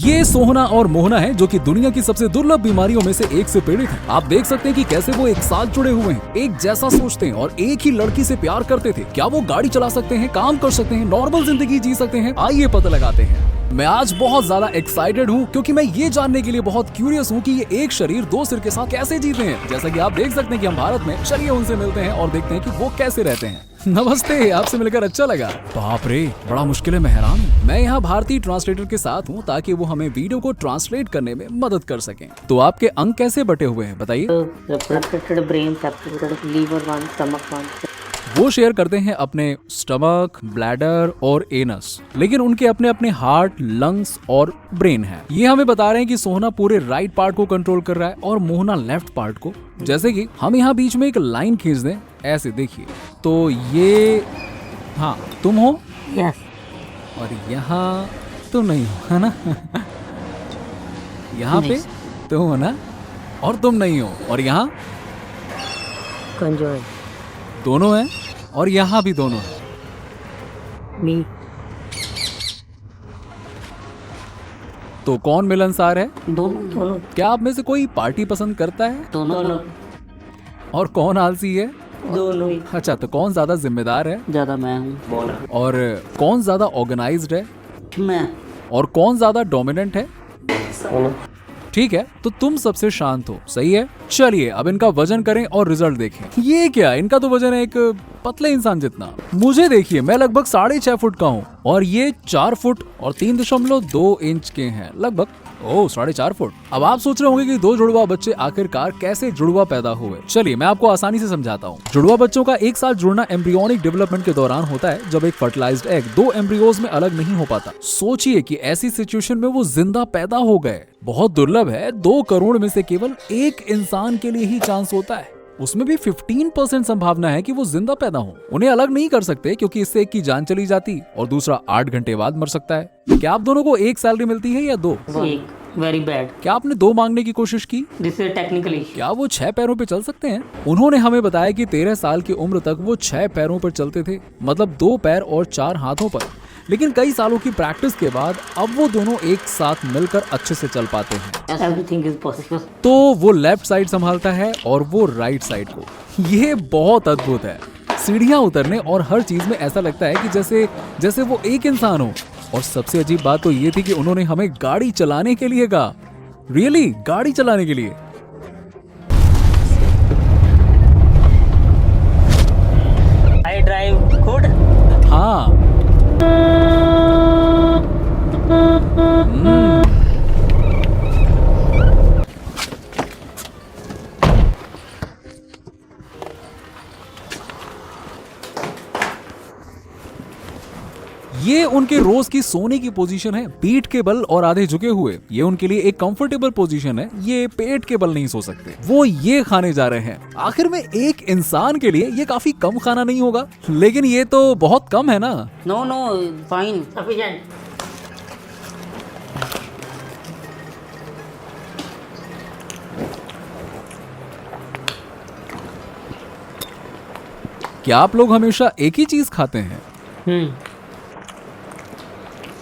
ये सोहना और मोहना है जो कि दुनिया की सबसे दुर्लभ बीमारियों में से एक से पीड़ित है। आप देख सकते हैं कि कैसे वो एक साथ जुड़े हुए हैं, एक जैसा सोचते हैं और एक ही लड़की से प्यार करते थे। क्या वो गाड़ी चला सकते हैं, काम कर सकते हैं, नॉर्मल जिंदगी जी सकते हैं? आइए पता लगाते हैं। मैं आज बहुत ज्यादा एक्साइटेड हूँ क्योंकि मैं ये जानने के लिए बहुत क्यूरियस हूँ कि ये एक शरीर दो सिर के साथ कैसे जीते हैं। जैसा कि आप देख सकते हैं कि हम भारत में, चलिए उनसे मिलते हैं और देखते हैं कि वो कैसे रहते हैं। नमस्ते, आपसे मिलकर अच्छा लगा। बाप रे, बड़ा मुश्किल है, मैं हैरान हूँ। मैं यहाँ भारतीय ट्रांसलेटर के साथ हूँ ताकि वो हमें वीडियो को ट्रांसलेट करने में मदद कर सकें। तो आपके अंग कैसे बटे हुए हैं बताइए? Brain, liver one, stomach one. वो शेयर करते हैं अपने स्टमक, ब्लैडर और एनस, लेकिन उनके अपने अपने हार्ट, लंग्स और ब्रेन है। ये हमें बता रहे हैं कि सोहना पूरे राइट पार्ट को कंट्रोल कर रहा है और मोहना लेफ्ट पार्ट को। जैसे कि हम यहाँ बीच में एक लाइन खींच दें, ऐसे देखिए तो ये, हाँ तुम हो यस, और यहाँ तुम नहीं हो, है ना? यहाँ पे तुम हो ना, और तुम नहीं हो, और यहाँ कंजॉइंट दोनों हैं, और यहाँ भी दोनों हैं। मी। तो कौन मिलनसार है? दोनों। क्या आप में से कोई पार्टी पसंद करता है? दोनों। और कौन आलसी है? दोनों ही। अच्छा, तो कौन ज्यादा जिम्मेदार है? ज्यादा मैं हूँ। और कौन ज्यादा ऑर्गेनाइज्ड है? मैं। और कौन ज्यादा डोमिनेंट है? ठीक है, तो तुम सबसे शांत हो, सही है। चलिए अब इनका वजन करें और रिजल्ट देखें। ये क्या, इनका तो वजन है एक पतले इंसान जितना। मुझे देखिए, मैं लगभग 6.5 फुट का हूँ और ये 4 फुट और 3.2 इंच के हैं लगभग। ओह, 4.5 फुट। अब आप सोच रहे होंगे कि दो जुड़वा बच्चे आखिरकार कैसे जुड़वा पैदा हुए। चलिए मैं आपको आसानी से समझाता हूँ। जुड़वा बच्चों का एक साथ जुड़ना एम्ब्रियोनिक डेवलपमेंट के दौरान होता है, जब एक फर्टिलाइज्ड एग दो एम्ब्रियोज में अलग नहीं हो पाता। सोचिए कि ऐसी सिचुएशन में वो जिंदा पैदा हो गए। बहुत दुर्लभ है, 2 करोड़ में से केवल एक इंसान के लिए ही चांस होता है। उसमें भी 15% संभावना है कि वो जिंदा पैदा हो। उन्हें अलग नहीं कर सकते क्योंकि इससे एक की जान चली जाती और दूसरा 8 घंटे बाद मर सकता है। क्या आप दोनों को एक सैलरी मिलती है या 2? एक। Very bad. क्या आपने 2 मांगने की कोशिश की? This is technically. क्या वो 6 पैरों पे चल सकते हैं? उन्होंने हमें बताया कि 13 साल की उम्र तक वो 6 पैरों पर चलते थे, मतलब 2 पैर और 4 हाथों पर। लेकिन कई सालों की प्रैक्टिस के बाद अब वो दोनों एक साथ मिलकर अच्छे से चल पाते हैं। Everything is possible. तो वो लेफ्ट साइड संभालता है और वो राइट साइड को। ये बहुत अद्भुत है। सीढ़ियां उतरने और हर चीज में ऐसा लगता है कि जैसे वो एक इंसान हो। और सबसे अजीब बात तो ये थी कि उन्होंने हमें गाड़ी चलाने के लिए कहा। रियली, गाड़ी चलाने के लिए? I drive good. हाँ। ये उनके रोज की सोने की पोजीशन है, पीठ के बल और आधे झुके हुए। ये उनके लिए एक कंफर्टेबल पोजीशन है। ये पेट के बल नहीं सो सकते। वो ये खाने जा रहे हैं। आखिर में एक इंसान के लिए ये काफी कम खाना नहीं होगा? लेकिन ये तो बहुत कम है ना। No no, fine, sufficient. क्या आप लोग हमेशा एक ही चीज खाते हैं?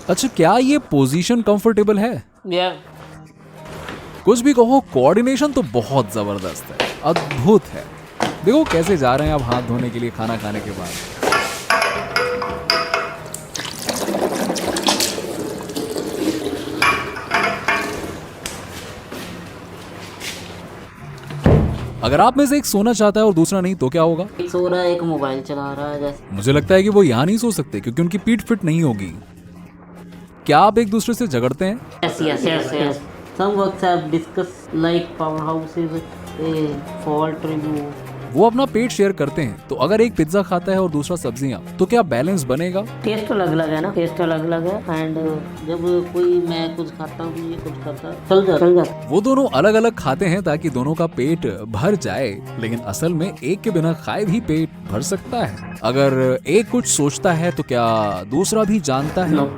अच्छा, क्या ये पोजीशन कंफर्टेबल है? या कुछ भी कहो, कोऑर्डिनेशन तो बहुत जबरदस्त है, अद्भुत है। देखो कैसे जा रहे हैं अब हाथ धोने के लिए खाना खाने के बाद। अगर आप में से एक सोना चाहता है और दूसरा नहीं, तो क्या होगा? एक सो रहा है, एक मोबाइल चला रहा है। जैसे मुझे लगता है कि वो यहाँ नहीं सो सकते क्योंकि उनकी पीठ फिट नहीं होगी। क्या आप एक दूसरे से झगड़ते हैं? yes, yes, yes, yes. Some works have discussed like powerhouses, fault review. वो अपना पेट शेयर करते हैं, तो अगर एक पिज्जा खाता है और दूसरा सब्जियां, तो क्या बैलेंस बनेगा? टेस्ट अलग अलग है ना, टेस्ट अलग अलग है। एंड जब कोई, मैं कुछ खाता हूँ, ये कुछ खाता है, चल जा। वो दोनों अलग अलग खाते हैं ताकि दोनों का पेट भर जाए, लेकिन असल में एक के बिना खाए भी पेट भर सकता है। अगर एक कुछ सोचता है तो क्या दूसरा भी जानता है? No.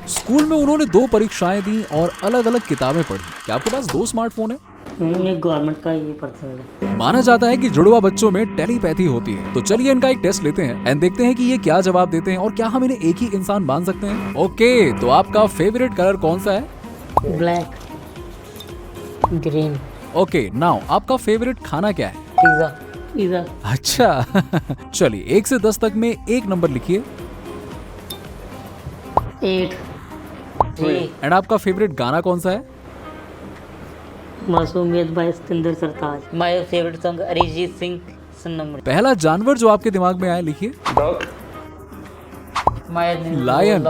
स्कूल में उन्होंने 2 परीक्षाएं दी और अलग अलग किताबें पढ़ी। क्या आपके पास 2 स्मार्टफोन है? ये गवर्नमेंट का ये पर्सन है। माना जाता है कि जुड़वा बच्चों में टेलीपैथी होती है। तो चलिए इनका एक टेस्ट लेते हैं एंड देखते हैं कि ये क्या जवाब देते हैं और क्या हम इन्हें एक ही इंसान मान सकते हैं। ओके, तो आपका फेवरेट कलर कौन सा है? ब्लैक, ग्रीन, ओके, नाउ आपका फेवरेट खाना क्या है? पिज्जा, पिज्जा, अच्छा चलिए 1 से 10 तक में एक नंबर लिखिए। 8, 3, एंड आपका फेवरेट गाना कौन सा है? Masoomiyat by Satinder Sartaj. My favourite song Arijit Singh, Sanam. पहला जानवर जो आपके दिमाग में आया लिखिए। My lion.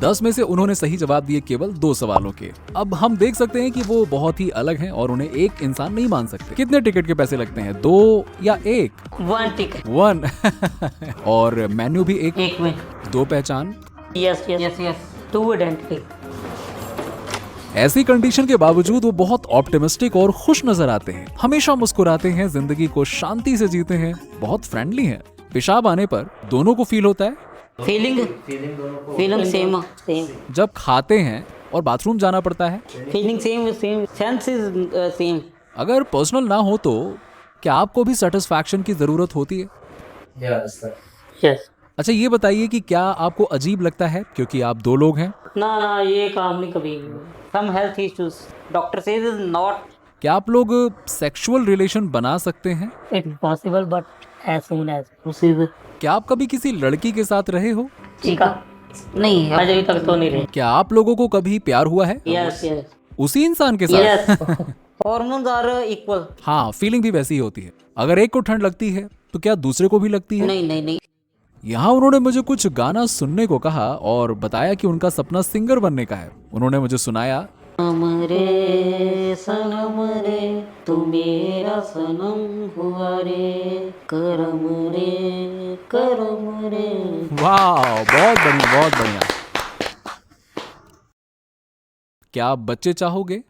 10 में से उन्होंने सही जवाब दिए केवल 2 सवालों के। अब हम देख सकते हैं कि वो बहुत ही अलग हैं और उन्हें एक इंसान नहीं मान सकते। कितने टिकट के पैसे लगते हैं, 2 या 1? 1 टिकट। 1 और मेन्यू भी एक में 2 पहचान। Yes yes yes 2 identity. ऐसी कंडीशन के बावजूद वो बहुत ऑप्टिमिस्टिक और खुश नजर आते हैं, हमेशा मुस्कुराते हैं, जिंदगी को शांति से जीते हैं, बहुत फ्रेंडली हैं। पेशाब आने पर दोनों को फील होता है? Feeling same same. जब खाते हैं और बाथरूम जाना पड़ता है? Feeling same same, sense is same. अगर पर्सनल ना हो तो क्या आपको भी सेटिस्फैक्शन की जरूरत होती है? यस। अच्छा ये बताइए कि क्या आपको अजीब लगता है क्योंकि आप 2 लोग हैं? ना ये काम नहीं कभी। Some health issues, doctor says is not. क्या आप लोग सेक्सुअल रिलेशन बना सकते हैं? It's possible but as soon as possible. क्या आप कभी किसी लड़की के साथ रहे हो? चिका नहीं, आज अभी तक तो नहीं रहे। क्या आप लोगों को कभी प्यार हुआ है? यस यस उसी इंसान के साथ? यस। Hormones are equal. हाँ, फीलिंग भी वैसी ही होती है। अगर एक को ठंड लगती है तो क्या दूसरे को भी लगती है? नहीं नहीं नहीं। यहाँ उन्होंने मुझे कुछ गाना सुनने को कहा और बताया कि उनका सपना सिंगर बनने का है। उन्होंने मुझे सुनाया, रे सनम रे तू मेरा सनम हुआ रे, करम रे। वाह, बहुत बढ़िया, बहुत बढ़िया। क्या आप बच्चे चाहोगे?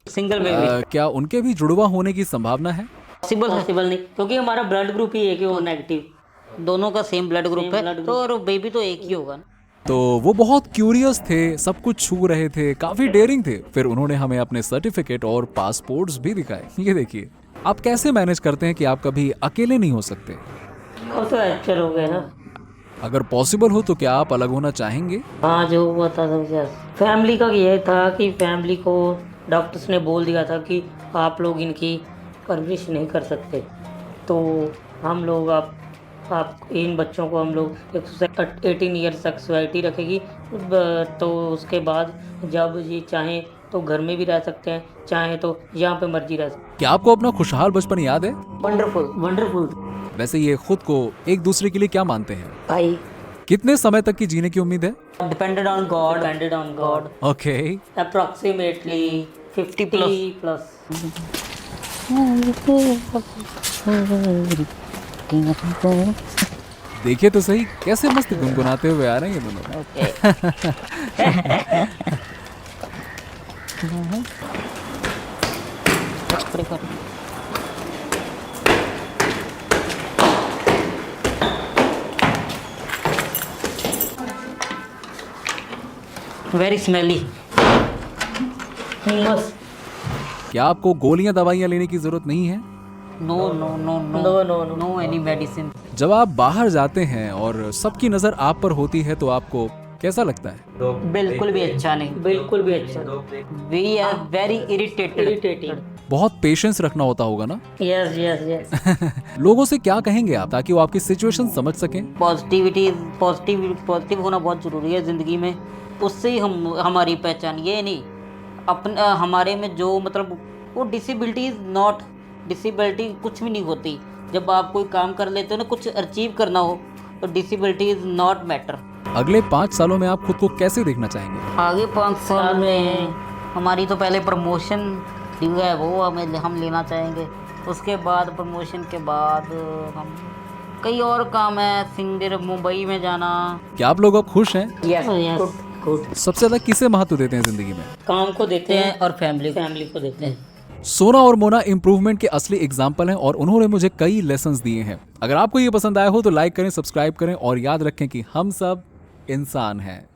सिंगल में भी क्या उनके भी जुड़वा होने की संभावना है? पॉसिबल नहीं, क्योंकि हमारा ब्लड ग्रुप ही है कि वो नेगेटिव, दोनों का सेम ब्लड ग्रुप है, तो और बेबी तो एक ही होगा ना। तो वो बहुत क्यूरियस थे, सब कुछ छू रहे थे, काफी डेयरिंग थे। फिर उन्होंने हमें अपने सर्टिफिकेट और पासपोर्ट्स भी दिखाए। ये देखिए, आप कैसे मैनेज करते हैं कि आप कभी अकेले नहीं हो सकते? वो तो एक्चुअल हो गया ना। अगर पॉसिबल हो तो क्या आप अलग होना चाहेंगे? हाँ, जो हुआ था समझा। फैमिली का ये था कि फैमिली को डॉक्टर्स ने बोल दिया था कि आप लोग इनकी परवरिश नहीं कर सकते, तो हम लोग आप इन बच्चों को हम लोग 18 ईयर्स तक सोसाइटी रखेगी, तो उसके बाद जब ये चाहें तो घर में भी रह सकते हैं, चाहें तो यहाँ पे मर्जी रह सकते हैं। क्या आपको अपना खुशहाल बचपन याद है? Wonderful wonderful. वैसे ये खुद को एक दूसरे के लिए क्या मानते हैं? भाई। कितने समय तक की जीने की उम्मीद है? Depended on God. Okay. Approximately 50 plus. देखिए तो सही कैसे मस्त गुनगुनाते हुए आ रहे हैं ये दोनों। Very smelly. क्या आपको गोलियां दवाइयां लेने की जरूरत नहीं है? No any medicine. जब आप बाहर जाते हैं और सबकी नजर आप पर होती है तो आपको कैसा लगता है? बिल्कुल भी अच्छा नहीं, बिल्कुल भी अच्छा। We are very irritated. बहुत पेशेंस रखना होता होगा ना? Yes yes yes. लोगों से क्या कहेंगे आप ताकि वो आपकी सिचुएशन समझ सकें? पॉजिटिव होना बहुत जरूरी है जिंदगी में। उससे ही हम हमारी पहचान, ये नहीं अपना हमारे में जो मतलब वो डिसेबिलिटी कुछ भी नहीं होती। जब आप कोई काम कर लेते हो ना, कुछ अचीव करना हो, तो डिसेबिलिटी इज नॉट मैटर। अगले 5 सालों में आप खुद को कैसे देखना चाहेंगे? आगे 5 साल में हमारी तो पहले प्रमोशन है वो हम लेना चाहेंगे। उसके बाद प्रमोशन के बाद हम कई और काम है, सिंगर मुंबई में जाना। क्या आप लोग अब खुश हैं? Yes good. सबसे ज्यादा किसे महत्व देते हैं जिंदगी में? काम को देते हैं और फैमिली को देते हैं। सोना और मोना इम्प्रूवमेंट के असली एग्जाम्पल हैं और उन्होंने मुझे कई लेसन्स दिए हैं। अगर आपको ये पसंद आया हो तो लाइक करें, सब्सक्राइब करें और याद रखें कि हम सब इंसान हैं।